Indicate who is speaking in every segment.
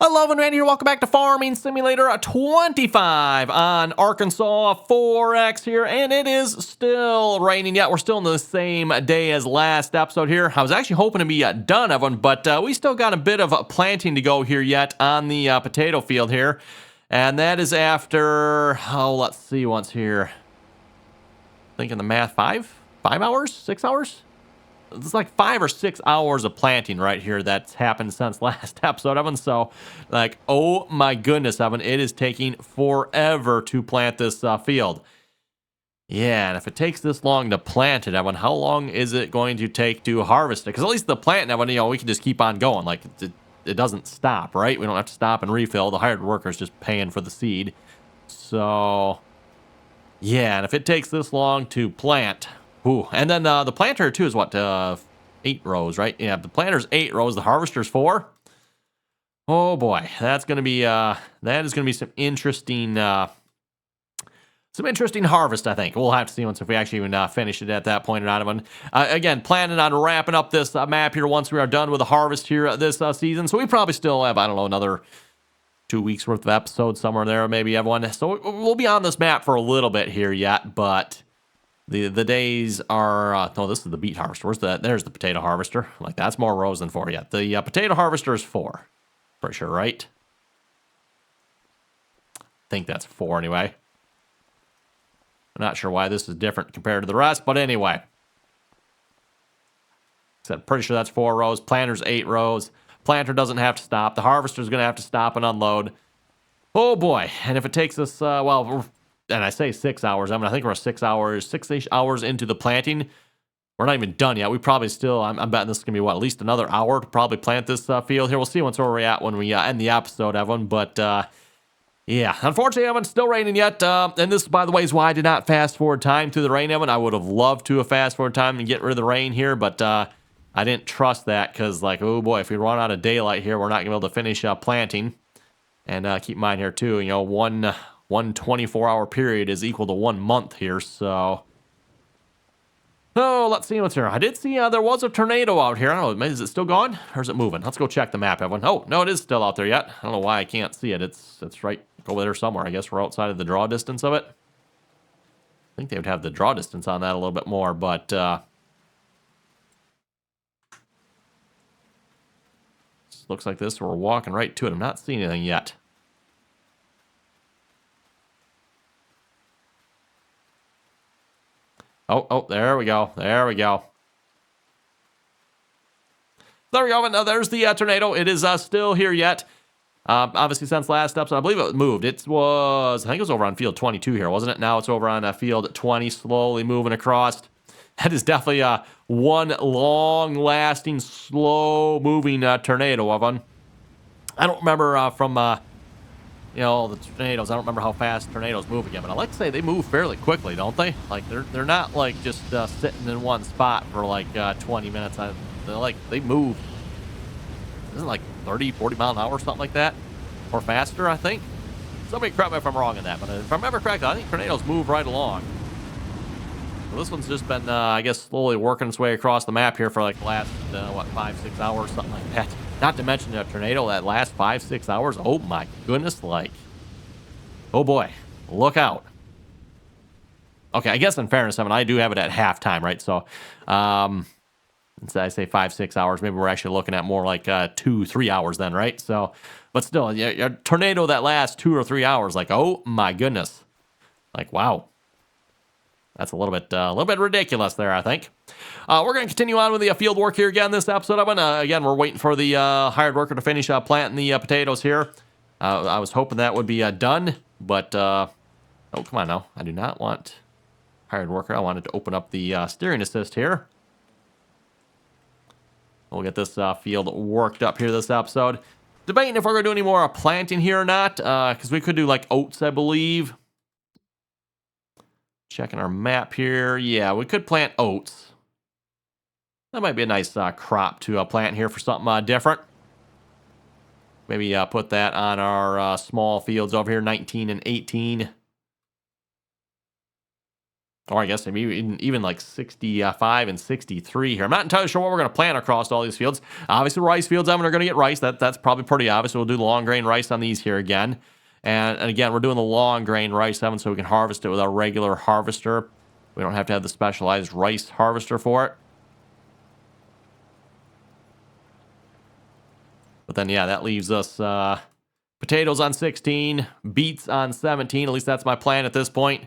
Speaker 1: Hello, and Randy here. Welcome back to Farming Simulator 25 on Arkansas 4X here, and it is still raining yet. We're still in the same day as last episode here. I was actually hoping to be done, everyone, but we still got a bit of planting to go here yet on the potato field here, and that is after, let's see once here. Thinking the math, 5 hours, 6 hours? It's like 5 or 6 hours of planting right here that's happened since last episode, Evan. So, like, oh my goodness, Evan, it is taking forever to plant this field. Yeah, and if it takes this long to plant it, Evan, how long is it going to take to harvest it? Because at least the planting, Evan, we can just keep on going. Like, it doesn't stop, right? We don't have to stop and refill. The hired worker is just paying for the seed. So, yeah, and if it takes this long to plant... Ooh, and then the planter too is what, 8 rows, right? Yeah, the planter's 8 rows, the harvester's 4. Oh boy, that is gonna be some interesting harvest. I think we'll have to see once if we actually even finish it at that point or not. Again, planning on wrapping up this map here once we are done with the harvest here this season. So we probably still have, I don't know, another 2 weeks worth of episodes somewhere there, maybe, everyone. So we'll be on this map for a little bit here yet, but. The days are, no, this is the beet harvester. There's the potato harvester. Like, that's more rows than 4 yet. The potato harvester is 4. Pretty sure, right? I think that's 4 anyway. I'm not sure why this is different compared to the rest, but anyway. Said, pretty sure that's 4 rows. Planter's 8 rows. Planter doesn't have to stop. The harvester's going to have to stop and unload. Oh boy. And if it takes us, and I say 6 hours. I think we're 6-ish hours into the planting. We're not even done yet. We probably still, I'm betting this is going to be, at least another hour to probably plant this field here. We'll see where we're at when we end the episode, Evan. But, yeah, unfortunately, Evan, still raining yet. And this, by the way, is why I did not fast forward time through the rain, Evan. I would have loved to have fast forward time and get rid of the rain here, but I didn't trust that because, like, oh boy, if we run out of daylight here, we're not going to be able to finish planting. And keep in mind here, too, one 24-hour period is equal to 1 month here, so... Oh, let's see what's here. I did see there was a tornado out here. I don't know, is it still gone? Or is it moving? Let's go check the map, everyone. Oh, no, it is still out there yet. I don't know why I can't see it. It's right over there somewhere. I guess we're outside of the draw distance of it. I think they would have the draw distance on that a little bit more, but... looks like this. We're walking right to it. I'm not seeing anything yet. Oh, there we go. There we go. There we go. And there's the tornado. It is still here yet. Obviously, since last episode, I believe it moved. I think it was over on field 22 here, wasn't it? Now it's over on field 20, slowly moving across. That is definitely one long-lasting, slow-moving tornado, Evan. I don't remember from... the tornadoes, I don't remember how fast tornadoes move again, but I like to say they move fairly quickly, don't they? Like, they're not, like, just sitting in one spot for, like, 20 minutes. They move, isn't it like 30, 40 mile an hour or something like that? Or faster, I think? Somebody correct me if I'm wrong in that, but if I remember correctly, I think tornadoes move right along. So this one's just been, I guess, slowly working its way across the map here for, like, the last, 5-6 hours, something like that. Not to mention the tornado that last 5-6 hours. Oh my goodness, like, oh boy, look out. Okay, I guess in fairness, I do have it at halftime, right? So, I say 5-6 hours. Maybe we're actually looking at more like 2-3 hours then, right? So, but still, a tornado that lasts 2 or 3 hours, like, oh my goodness, like, wow. That's a little bit ridiculous there, I think. We're going to continue on with the field work here again this episode. Again, we're waiting for the hired worker to finish planting the potatoes here. I was hoping that would be done, but oh, come on now. I do not want hired worker. I wanted to open up the steering assist here. We'll get this field worked up here this episode. Debating if we're going to do any more planting here or not, because we could do like oats, I believe. Checking our map here. Yeah, we could plant oats. That might be a nice crop to plant here for something different. Maybe put that on our small fields over here, 19 and 18. Or I guess maybe even like 65 and 63 here. I'm not entirely sure what we're going to plant across all these fields. Obviously, rice fields, I'm going to get rice. That's probably pretty obvious. We'll do the long grain rice on these here again. And again, we're doing the long grain rice, Evan, so we can harvest it with our regular harvester. We don't have to have the specialized rice harvester for it. But then, yeah, that leaves us potatoes on 16, beets on 17. At least that's my plan at this point.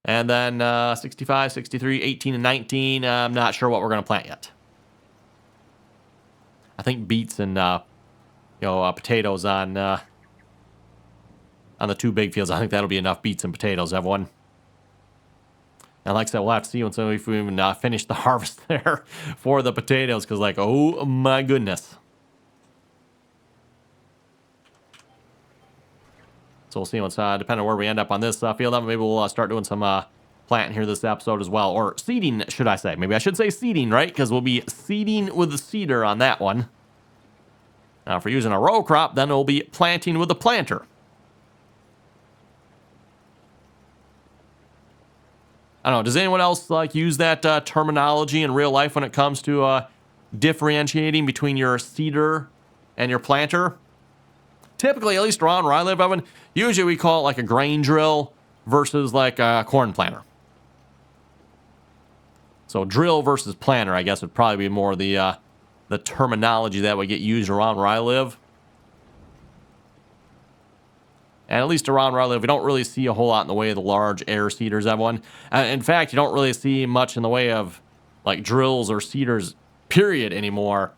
Speaker 1: And then 65, 63, 18, and 19. I'm not sure what we're going to plant yet. I think beets and potatoes on the two big fields. I think that'll be enough beets and potatoes, everyone. And like I said, we'll have to see if we even finish the harvest there for the potatoes. Because, like, oh my goodness. So we'll see once, depending on where we end up on this field, maybe we'll start doing some planting here this episode as well. Or seeding, should I say. Maybe I should say seeding, right? Because we'll be seeding with the seeder on that one. Now, if we're using a row crop, then we'll be planting with the planter. I don't know, does anyone else use that terminology in real life when it comes to differentiating between your seeder and your planter? Typically, at least around where I live, Evan, usually we call it like a grain drill versus like a corn planter. So drill versus planter, I guess, would probably be more the terminology that would get used around where I live. And at least around where I live, we don't really see a whole lot in the way of the large air seeders, everyone. In fact, you don't really see much in the way of like drills or seeders, period, anymore.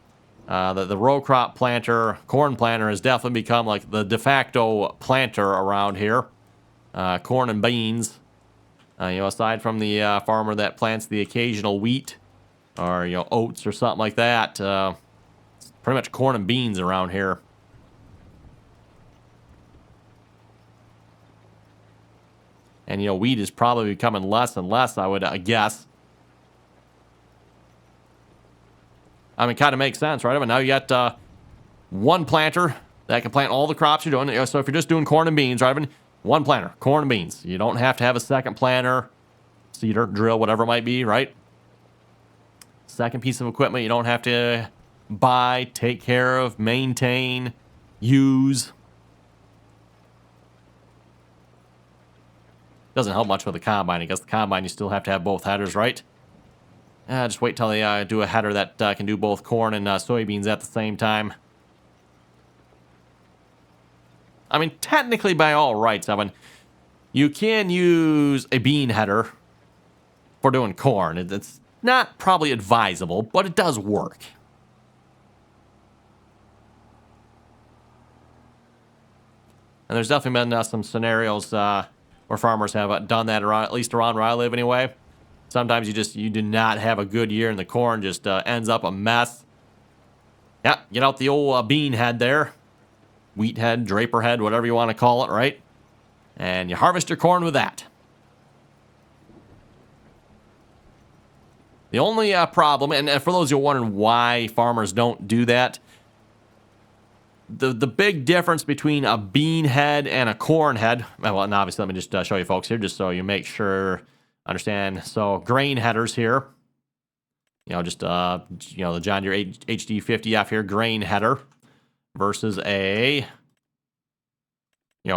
Speaker 1: The row crop planter, corn planter, has definitely become like the de facto planter around here. Corn and beans. Aside from the farmer that plants the occasional wheat or, oats or something like that, it's pretty much corn and beans around here. And, wheat is probably becoming less and less, I would guess. I mean, kind of makes sense, right? But now you got one planter that can plant all the crops you're doing. So if you're just doing corn and beans, right? One planter, corn and beans. You don't have to have a second planter, seeder, drill, whatever it might be, right? Second piece of equipment you don't have to buy, take care of, maintain, use. Doesn't help much with the combine. I guess the combine you still have to have both headers, right? Just wait till they do a header that can do both corn and soybeans at the same time. I mean, technically by all rights, Evan, you can use a bean header for doing corn. It's not probably advisable, but it does work. And there's definitely been some scenarios where farmers have done that around, at least around where I live anyway. Sometimes you do not have a good year and the corn just ends up a mess. Yeah, get out the old bean head there. Wheat head, draper head, whatever you want to call it, right? And you harvest your corn with that. The only problem, and for those who are wondering why farmers don't do that, the big difference between a bean head and a corn head, well, and obviously let me just show you folks here, just so you make sure, understand. So grain headers here, just the John Deere HD 50F here, grain header versus a,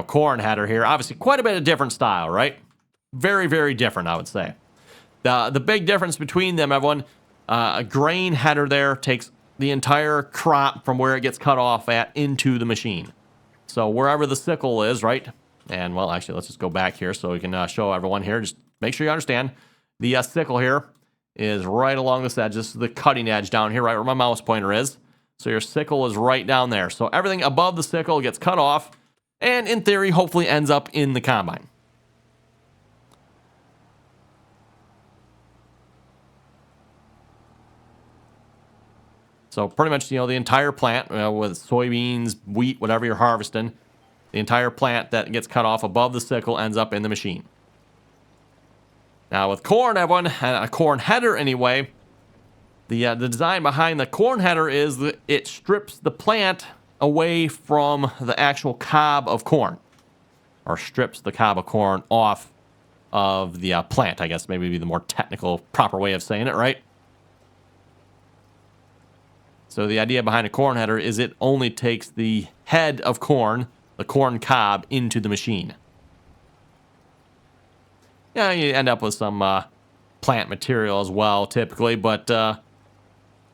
Speaker 1: corn header here. Obviously quite a bit of different style, right? Very, very different, I would say. The big difference between them, everyone, a grain header there takes the entire crop from where it gets cut off at into the machine. So wherever the sickle is, right? And, well, actually, let's just go back here so we can show everyone here. Just make sure you understand. The sickle here is right along this edge. This is the cutting edge down here, right where my mouse pointer is. So your sickle is right down there. So everything above the sickle gets cut off and, in theory, hopefully ends up in the combine. So pretty much, the entire plant, with soybeans, wheat, whatever you're harvesting, the entire plant that gets cut off above the sickle ends up in the machine. Now with corn, everyone, a corn header anyway, the design behind the corn header is that it strips the plant away from the actual cob of corn, or strips the cob of corn off of the plant, I guess maybe be the more technical, proper way of saying it, right? So the idea behind a corn header is it only takes the head of corn, the corn cob, into the machine. Yeah, you end up with some plant material as well, typically, but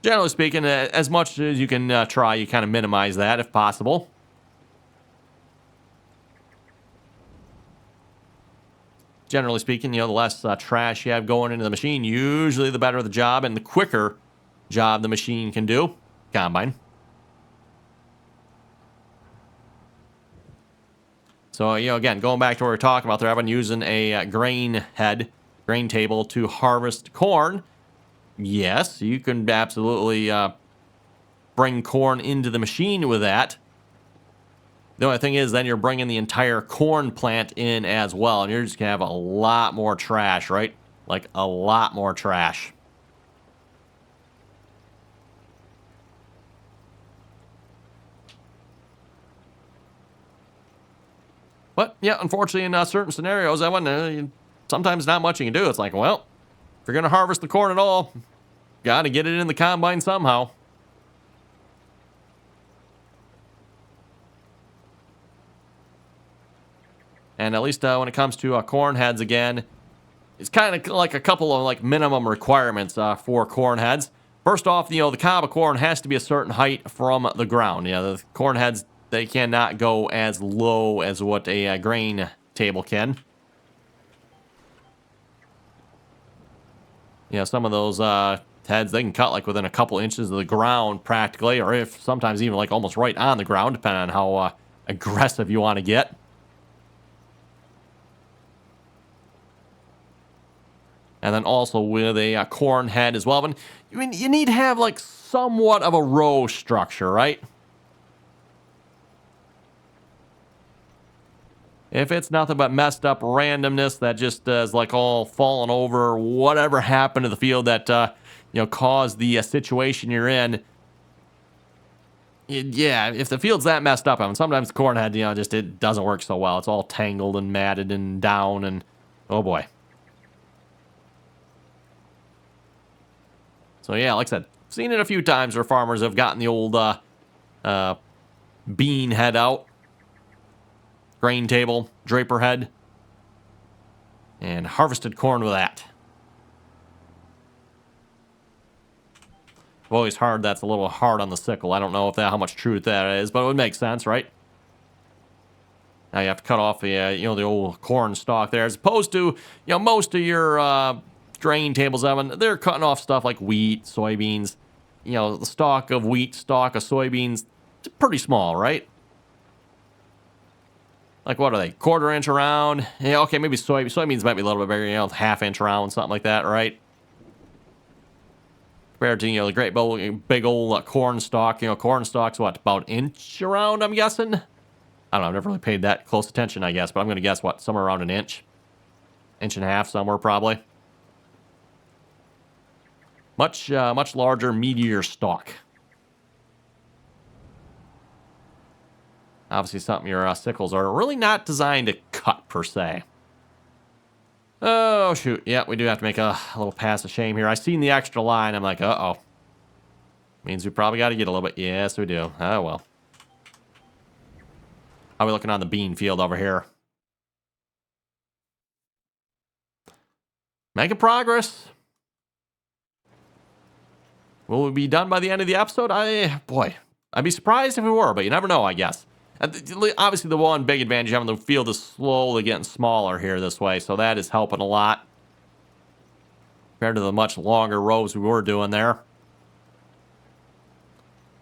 Speaker 1: generally speaking, as much as you can try, you kind of minimize that if possible. Generally speaking, the less trash you have going into the machine, usually the better the job and the quicker job the machine can do. Combine. So, again, going back to what we were talking about there, I've been using a grain table to harvest corn. Yes, you can absolutely bring corn into the machine with that. The only thing is then you're bringing the entire corn plant in as well, and you're just going to have a lot more trash, right? Like a lot more trash. But, yeah, unfortunately, in certain scenarios, sometimes not much you can do. It's like, well, if you're going to harvest the corn at all, got to get it in the combine somehow. And at least when it comes to corn heads, again, it's kind of like a couple of like minimum requirements for corn heads. First off, the cob of corn has to be a certain height from the ground. The corn heads, they cannot go as low as what a grain table can. Some of those heads, they can cut like within a couple inches of the ground practically, or if sometimes even like almost right on the ground, depending on how aggressive you want to get. And then also with a corn head as well. But you need to have like somewhat of a row structure, right? If it's nothing but messed up randomness that just is like all falling over, whatever happened to the field that caused the situation you're in. If the field's that messed up, sometimes the corn head, just it doesn't work so well. It's all tangled and matted and down, and oh boy. So yeah, like I said, seen it a few times where farmers have gotten the old bean head out, grain table, draper head, and harvested corn with that. I've always heard that's a little hard on the sickle. I don't know how much truth that is, but it would make sense, right? Now you have to cut off the old corn stalk there, as opposed to most of your grain tables, they're cutting off stuff like wheat, soybeans. The stalk of wheat, stalk of soybeans, it's pretty small, right? Like, what are they, quarter inch around? Yeah, okay, maybe soybeans might be a little bit bigger, half inch around, something like that, right? Compared to, the great big old corn stalk, corn stalk's what, about an inch around, I'm guessing? I don't know, I've never really paid that close attention, I guess, but I'm going to guess, somewhere around an inch? Inch and a half somewhere, probably. Much larger, meatier stalk. Obviously, something your sickles are really not designed to cut, per se. Oh, shoot. Yeah, we do have to make a little pass of shame here. I seen the extra line. I'm like, uh-oh. Means we probably got to get a little bit. Yes, we do. Oh, well. How are we looking on the bean field over here? Making progress. Will we be done by the end of the episode? I'd be surprised if we were, but you never know, I guess. Obviously, the one big advantage having the field is slowly getting smaller here this way, so that is helping a lot compared to the much longer rows we were doing there.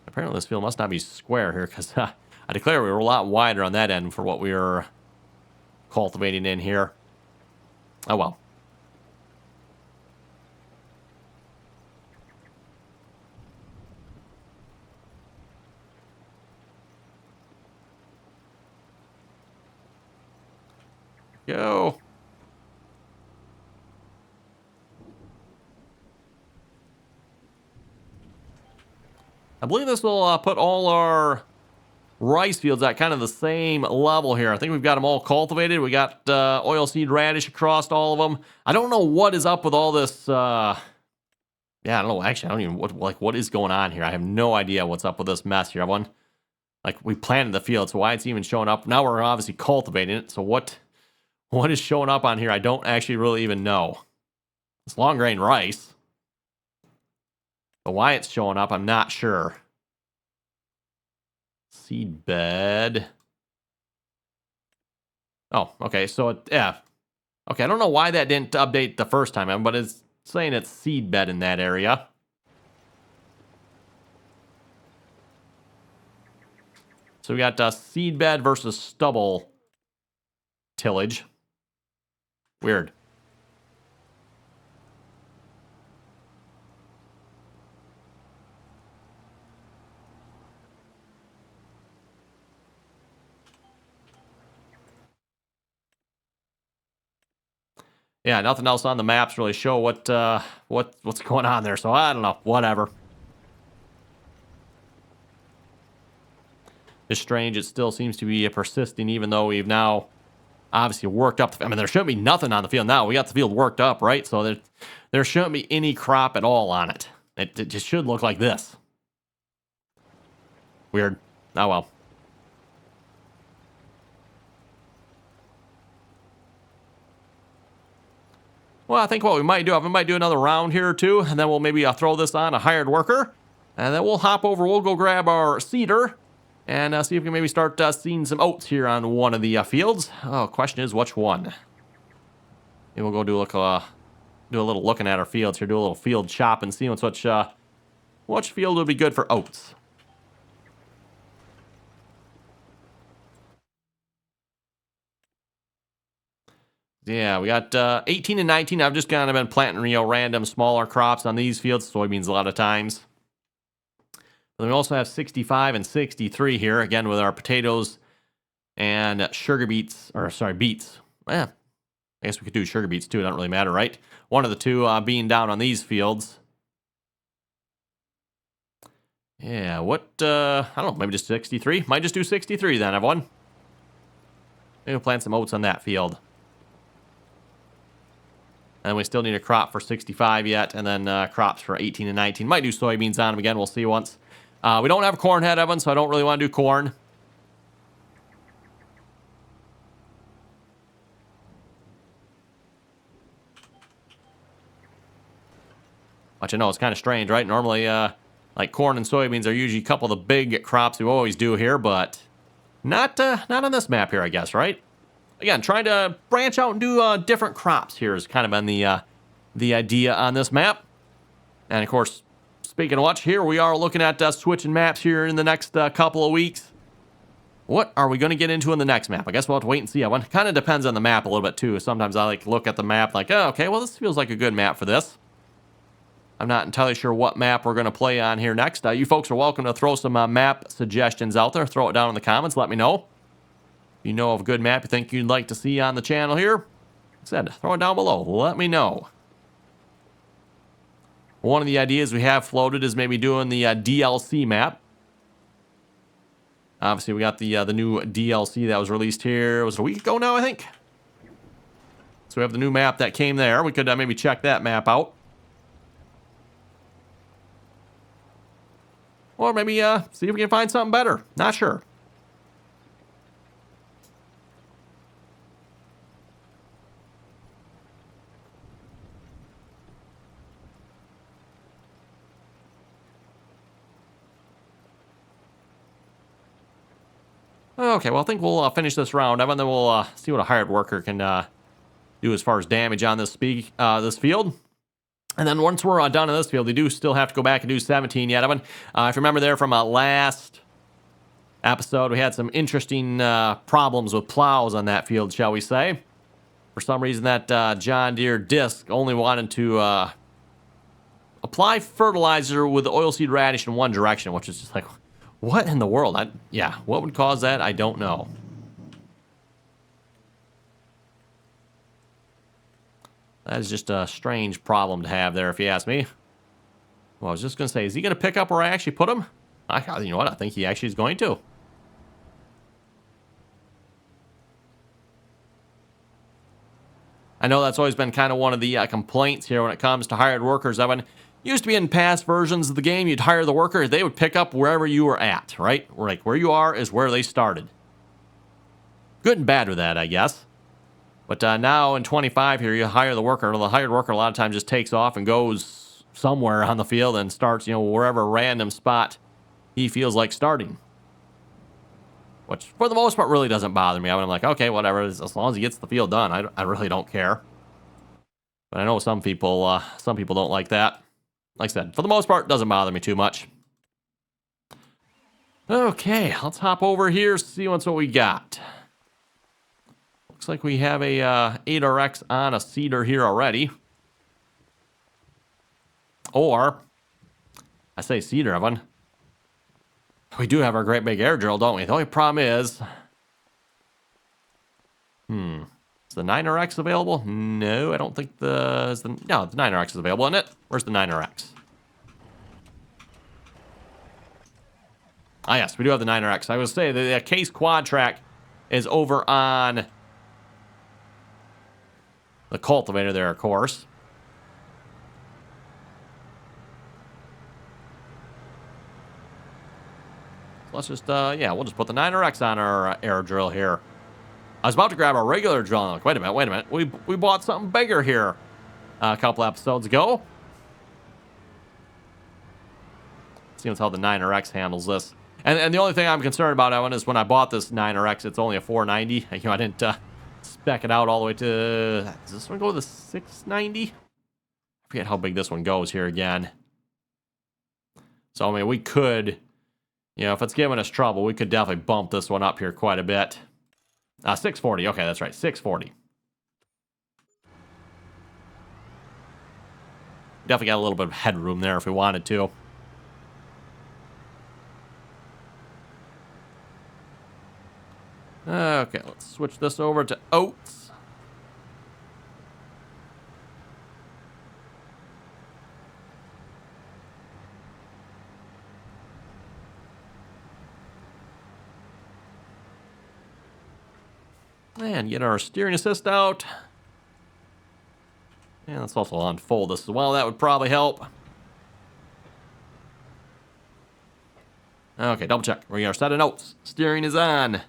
Speaker 1: Apparently, this field must not be square here, because I declare we were a lot wider on that end for what we were cultivating in here. Oh, well. Go. I believe this will put all our rice fields at kind of the same level here. I think we've got them all cultivated. We got oilseed radish across all of them. I don't know what is up with all this. Yeah, I don't know. Actually, I don't even what is going on here. I have no idea what's up with this mess here, everyone. Like, we planted the field, so why it's even showing up? Now we're obviously cultivating it. So what is showing up on here? I don't actually really even know. It's long grain rice, but why it's showing up, I'm not sure. Seed bed. Oh, okay. So, yeah. Okay, I don't know why that didn't update the first time, but it's saying it's seed bed in that area. So we got seed bed versus stubble tillage. Weird. Yeah, nothing else on the maps really show what's going on there. So I don't know. Whatever. It's strange. It still seems to be persisting, even though we've now obviously worked up. I mean, there shouldn't be nothing on the field now. We got the field worked up, right? So there shouldn't be any crop at all on it. It just should look like this. Weird. Oh, well. Well, I think what we might do, we might do another round here or two, and then we'll maybe throw this on a hired worker, and then we'll hop over. We'll go grab our seeder and see if we can maybe start seeing some oats here on one of the fields. Oh, question is, which one? Maybe we'll go do a little looking at our fields here, do a little field shop and see which field would be good for oats. Yeah, we got 18 and 19. I've just kind of been planting, random smaller crops on these fields, soybeans a lot of times. Then we also have 65 and 63 here, again, with our potatoes and beets. Yeah, I guess we could do sugar beets too. It doesn't really matter, right? One of the two being down on these fields. Yeah, I don't know, maybe just 63? Might just do 63 then, everyone. Maybe we'll plant some oats on that field. And we still need a crop for 65 yet, and then crops for 18 and 19. Might do soybeans on them again. We'll see once. We don't have a corn head, Evan, so I don't really want to do corn. Which I know it's kind of strange, right? Normally, like corn and soybeans are usually a couple of the big crops we always do here, but not on this map here, I guess, right? Again, trying to branch out and do different crops here has kind of been the idea on this map. And, of course, speaking of which, here we are looking at switching maps here in the next couple of weeks. What are we going to get into in the next map? I guess we'll have to wait and see. It kind of depends on the map a little bit, too. Sometimes I like to look at the map like, oh, okay, well, this feels like a good map for this. I'm not entirely sure what map we're going to play on here next. You folks are welcome to throw some map suggestions out there. Throw it down in the comments. Let me know. If you know of a good map you think you'd like to see on the channel here, like I said, throw it down below. Let me know. One of the ideas we have floated is maybe doing the DLC map. Obviously, we got the new DLC that was released here. Was it a week ago now, I think? So we have the new map that came there. We could maybe check that map out. Or maybe see if we can find something better. Not sure. Okay, well, I think we'll finish this round up, and then we'll see what a hired worker can do as far as damage on this field. And then once we're done in this field, we do still have to go back and do 17 yet, Evan. If you remember there from last episode, we had some interesting problems with plows on that field, shall we say. For some reason, that John Deere disc only wanted to apply fertilizer with the oilseed radish in one direction, which is just like, what in the world? What would cause that? I don't know. That is just a strange problem to have there, if you ask me. Well, I was just going to say, is he going to pick up where I actually put him? You know what? I think he actually is going to. I know that's always been kind of one of the complaints here when it comes to hired workers, Evan. Used to be in past versions of the game, you'd hire the worker, they would pick up wherever you were at, right? Like where you are is where they started. Good and bad with that, I guess. But now in 25 here, you hire the worker. The hired worker a lot of times just takes off and goes somewhere on the field and starts, wherever random spot he feels like starting. Which, for the most part, really doesn't bother me. I'm like, okay, whatever. As long as he gets the field done, I really don't care. But I know some people don't like that. Like I said, for the most part, it doesn't bother me too much. Okay, let's hop over here, see what we got. Looks like we have a 8RX on a cedar here already. Or, I say cedar, Evan. We do have our great big air drill, don't we? The only problem is... Is the 9RX available? No, I don't think the 9RX is available, isn't it? Where's the 9RX? Ah, yes, we do have the 9RX. I was say the case quad track is over on the cultivator there, of course. So let's just, we'll just put the 9RX on our air drill here. I was about to grab our regular drill and I'm like, wait a minute. We bought something bigger here a couple episodes ago. Seeing how the 9RX handles this. And the only thing I'm concerned about, Evan, is when I bought this 9RX, it's only a 490. I didn't spec it out all the way to... Does this one go to the 690? I forget how big this one goes here again. So, I mean, we could... if it's giving us trouble, we could definitely bump this one up here quite a bit. 640. Okay, that's right. 640. Definitely got a little bit of headroom there if we wanted to. Okay, let's switch this over to oats. And get our steering assist out. And let's also unfold this as well. That would probably help. Okay, double check. We are set of notes. Steering is on.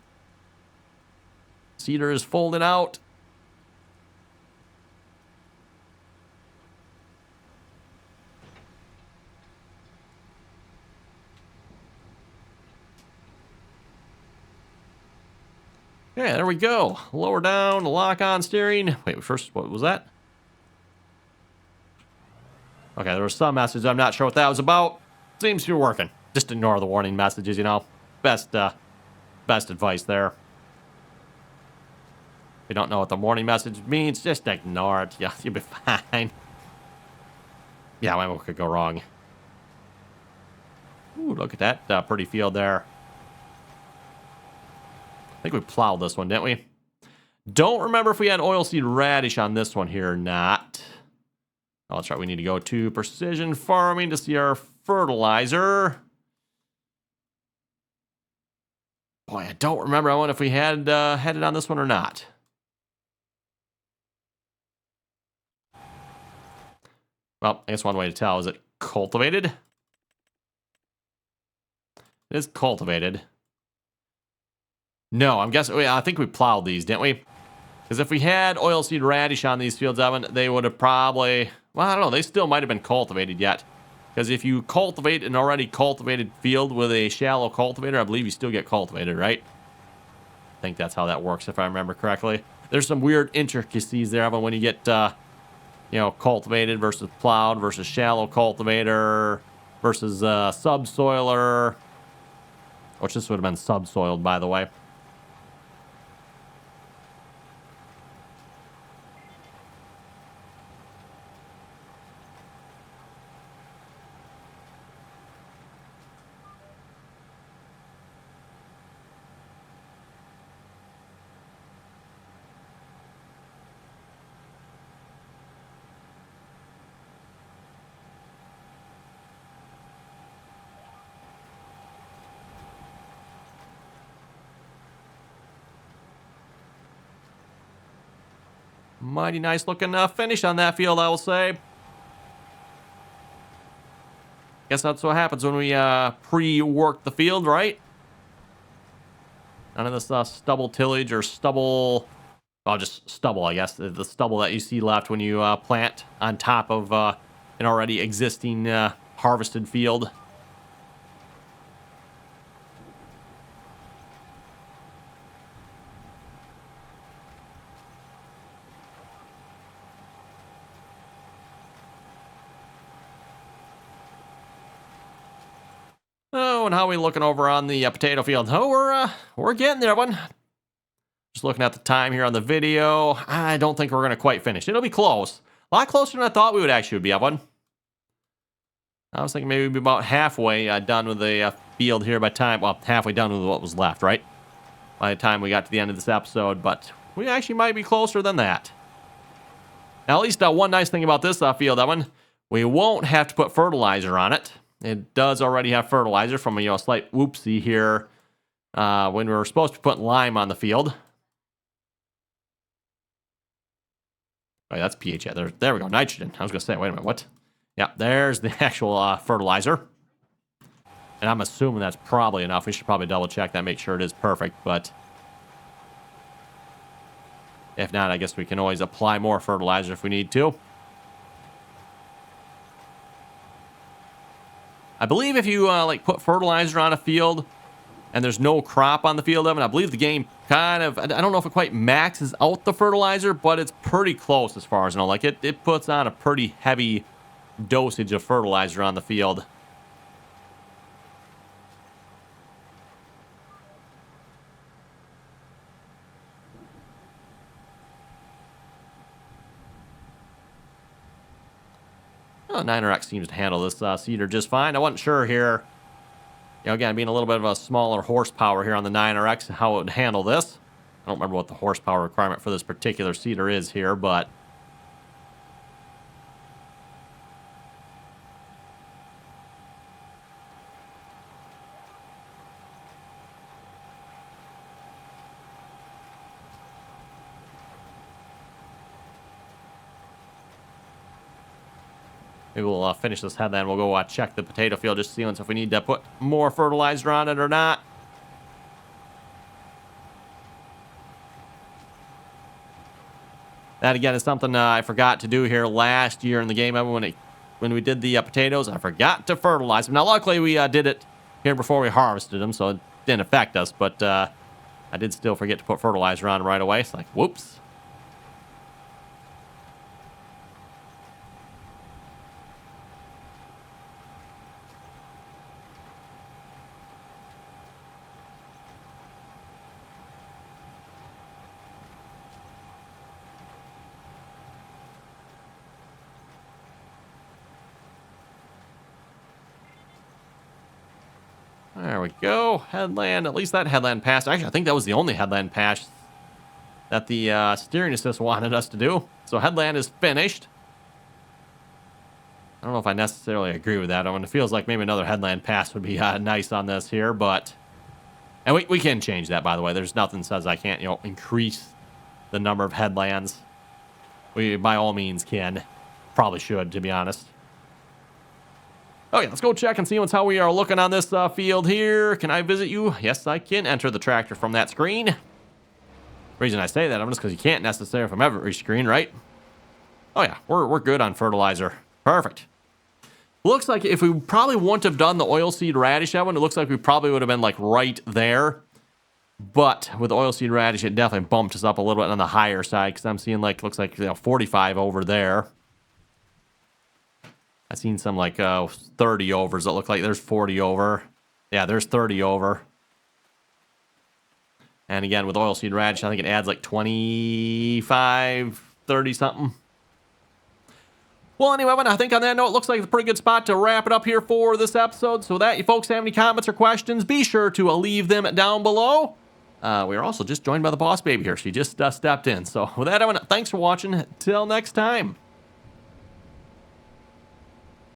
Speaker 1: Cedar is folded out. Okay, there we go. Lower down, lock on steering. Wait, first, what was that? Okay, there was some message. I'm not sure what that was about. Seems to be working. Just ignore the warning messages, Best advice there. If you don't know what the warning message means, just ignore it. Yeah, you'll be fine. Yeah, what could go wrong? Ooh, look at that pretty field there. I think we plowed this one, didn't we? Don't remember if we had oilseed radish on this one here or not. Oh, that's right. We need to go to precision farming to see our fertilizer. Boy, I don't remember. I wonder if we had it on this one or not. Well, I guess one way to tell. Is it cultivated? It is cultivated. No, I'm guessing... I think we plowed these, didn't we? Because if we had oilseed radish on these fields, Evan, they would have probably... Well, I don't know. They still might have been cultivated yet. Because if you cultivate an already cultivated field with a shallow cultivator, I believe you still get cultivated, right? I think that's how that works, if I remember correctly. There's some weird intricacies there, Evan, when you get, cultivated versus plowed versus shallow cultivator versus subsoiler. Which this would have been subsoiled, by the way. Mighty nice looking finish on that field, I will say. Guess that's what happens when we pre-work the field, right? None of this stubble tillage or stubble... Well, just stubble, I guess. The stubble that you see left when you plant on top of an already existing harvested field. Oh, and how are we looking over on the potato field? Oh, we're getting there, one. Just looking at the time here on the video, I don't think we're going to quite finish. It'll be close. A lot closer than I thought we would actually be, Evan. I was thinking maybe we'd be about halfway done with the field here by time. Well, halfway done with what was left, right? By the time we got to the end of this episode, but we actually might be closer than that. Now, at least one nice thing about this field, Evan, we won't have to put fertilizer on it. It does already have fertilizer from a slight whoopsie here when we were supposed to put lime on the field. Oh, that's pH. There we go. Nitrogen. I was going to say, wait a minute, what? Yeah, there's the actual fertilizer. And I'm assuming that's probably enough. We should probably double check that, make sure it is perfect. But if not, I guess we can always apply more fertilizer if we need to. I believe if you like put fertilizer on a field and there's no crop on the field of it, I believe the game kind of, I don't know if it quite maxes out the fertilizer, but it's pretty close as far as I know. Like it puts on a pretty heavy dosage of fertilizer on the field. Well, 9RX seems to handle this seeder just fine. I wasn't sure here, again, being a little bit of a smaller horsepower here on the 9RX, how it would handle this. I don't remember what the horsepower requirement for this particular seeder is here, but maybe we'll finish this headland. We'll go check the potato field, just seeing if we need to put more fertilizer on it or not. That, again, is something I forgot to do here last year in the game. When we did the potatoes, I forgot to fertilize them. Now, luckily, we did it here before we harvested them, so it didn't affect us. But I did still forget to put fertilizer on right away. It's like, whoops. There we go. Headland. At least that headland passed. Actually, I think that was the only headland pass that the steering assist wanted us to do. So headland is finished. I don't know if I necessarily agree with that. I mean, it feels like maybe another headland pass would be nice on this here, but... And we can change that, by the way. There's nothing that says I can't, increase the number of headlands. We, by all means, can. Probably should, to be honest. Okay, let's go check and see how we are looking on this field here. Can I visit you? Yes, I can enter the tractor from that screen. The reason I say that, I'm just because you can't necessarily from every screen, right? Oh yeah, we're good on fertilizer. Perfect. Looks like if we probably wouldn't have done the oilseed radish that one, it looks like we probably would have been like right there. But with the oilseed radish, it definitely bumped us up a little bit on the higher side because I'm seeing like, looks like 45 over there. I've seen some like 30 overs that look like there's 40 over. Yeah, there's 30 over. And again, with oilseed radish, I think it adds like 25, 30 something. Well, anyway, I think on that note, it looks like it's a pretty good spot to wrap it up here for this episode. So with that, you folks have any comments or questions, be sure to leave them down below. We are also just joined by the boss baby here. She just stepped in. So with that, thanks for watching. Till next time.